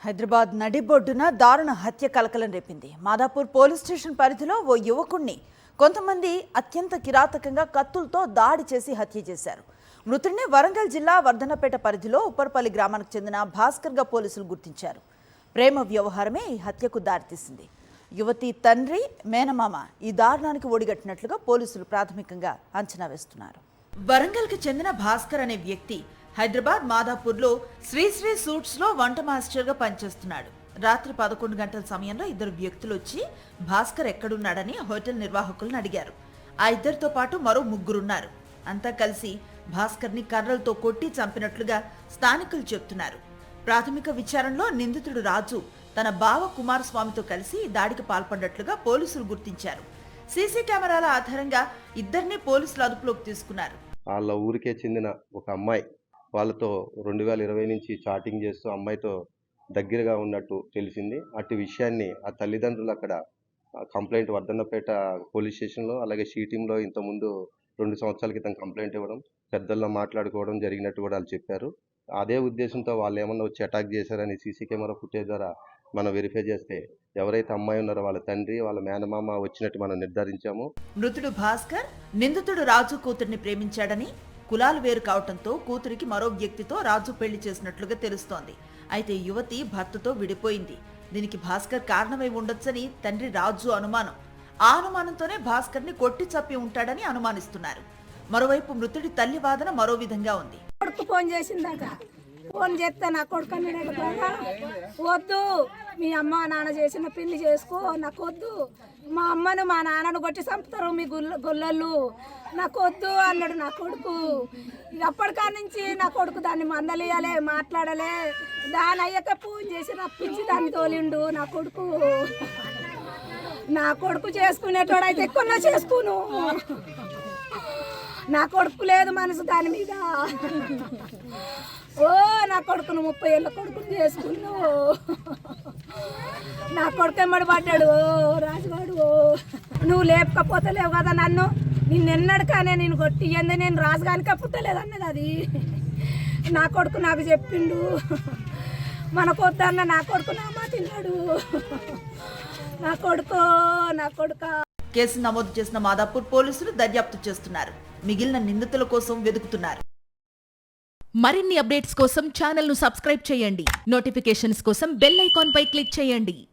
హైదరాబాద్ నడిబొడ్డున దారుణ హత్య కలకలం రేపింది. మాదాపూర్ పోలీస్ స్టేషన్ పరిధిలో ఓ యువకుణ్ణి కొంతమంది అత్యంత కిరాతకంగా కత్తులతో దాడి చేసి హత్య చేశారు. మృతుడిని వరంగల్ జిల్లా వర్ధనపేట పరిధిలో ఉప్పర్పల్లి గ్రామానికి చెందిన భాస్కర్గా పోలీసులు గుర్తించారు. ప్రేమ వ్యవహారమే ఈ హత్యకు దారితీసింది. యువతి తండ్రి, మేనమామ ఈ దారుణానికి ఒడిగట్టినట్లుగా పోలీసులు ప్రాథమికంగా అంచనా వేస్తున్నారు. వరంగల్కి చెందిన భాస్కర్ అనే వ్యక్తి హైదరాబాద్ మాదాపూర్లో శ్రీశ్రీ సూట్స్లో వంట మాస్టర్గా పనిచేస్తున్నాడు. రాత్రి 11 గంటల సమయంలో ఇద్దరు వ్యక్తులు వచ్చి భాస్కర్ ఎక్కడున్నాడని హోటల్ నిర్వాహకులను అడిగారు. ఆ ఇద్దరితో పాటు మరో ముగ్గురున్నారు. అంతా కలిసి భాస్కర్ని కర్రలతో కొట్టి చంపినట్లుగా స్థానికులు చెప్తున్నారు. ప్రాథమిక విచారణలో నిందితుడు రాజు తన బావ కుమారస్వామితో కలిసి దాడికి పాల్పడినట్లుగా పోలీసులు గుర్తించారు. సీసీ కెమెరాల ఆధారంగా ఇద్దరిని పోలీసులు అదుపులోకి తీసుకున్నారు. వాళ్ళ ఊరికే చెందిన ఒక అమ్మాయి వాళ్ళతో 2020 నుంచి చాటింగ్ చేస్తూ అమ్మాయితో దగ్గరగా ఉన్నట్టు తెలిసింది. అటు విషయాన్ని ఆ తల్లిదండ్రులు అక్కడ కంప్లైంట్ వర్ధన్నపేట పోలీస్ స్టేషన్లో, అలాగే షీటీంలో ఇంతకుముందు 2 సంవత్సరాల క్రితం కంప్లైంట్ ఇవ్వడం, పెద్దల్లో మాట్లాడుకోవడం జరిగినట్టు కూడా వాళ్ళు చెప్పారు. అదే ఉద్దేశంతో వాళ్ళు ఏమన్నా వచ్చి అటాక్ చేశారని సీసీ కెమెరా ఫుటేజ్ ద్వారా మనం వెరిఫై చేస్తే ఎవరైతే అమ్మాయి ఉన్నారో వాళ్ళ తండ్రి, వాళ్ళ మేనమామ వచ్చినట్టు మనం నిర్ధారించాము. మృతుడు భాస్కర్ నిందితుడు రాజు కూతురిని ప్రేమించాడని, కులాలు వేరు కావడంతో కూతురికి మరో వ్యక్తితో రాజు పెళ్లి చేసినట్లుగా తెలుస్తోంది. అయితే యువతి భర్తతో విడిపోయింది. దీనికి భాస్కర్ కారణమై ఉండొచ్చని తండ్రి రాజు అనుమానం. ఆ అనుమానంతోనే భాస్కర్ ని కొట్టి చప్పి ఉంటాడని అనుమానిస్తున్నారు. మరోవైపు మృతుడి తల్లి వాదన మరో విధంగా ఉంది. కొడుకు ఫోన్ చేసిందట. ఫోన్ చేస్తే నా కొడుకు అన్నాడు, వద్దు మీ అమ్మ నాన్న చేసిన పెళ్లి చేసుకో, నాకు వద్దు, మా అమ్మను మా నాన్నను కొట్టి చంపుతారు మీ గొల్లలు, నాకు వద్దు అన్నాడు నా కొడుకు. అప్పటికా నుంచి నా కొడుకు దాన్ని మందలియాలే, మాట్లాడలే. దాని అయ్యాక ఫోన్ చేసి రప్పించి దాన్ని తోలిండు నా కొడుకు. నా కొడుకు చేసుకునేటోడైతే ఎక్కువ చేసుకోను. నా కొడుకు లేదు మనసు దాని మీద. ఓ నా కొడుకును 30 ఏళ్ళ కొడుకును చేసుకున్నావు. నా కొడుకు ఎమ్మడి పడ్డాడు. ఓ రాజుగాడు, నువ్వు లేపకపోతే లేవు కదా నన్ను, నిన్నెన్నడు కానీ నేను కొట్టి ఎందు నేను రాజుగానికే పుట్టలేదు అన్నది అది. నా కొడుకు నాకు చెప్పిండు. మనకొద్దన్న నా కొడుకు నా మాట తిన్నాడు. నా కొడుకు కేసు నమోదు చేసిన మాదాపూర్ పోలీసులు దర్యాప్తు చేస్తున్నారు. మిగిలిన నిందితుల కోసం వెతుకుతున్నారు. మరిన్ని అప్డేట్స్ కోసం ఛానల్ ను సబ్స్క్రైబ్ చేయండి. నోటిఫికేషన్స్ కోసం బెల్ ఐకాన్ పై క్లిక్ చేయండి.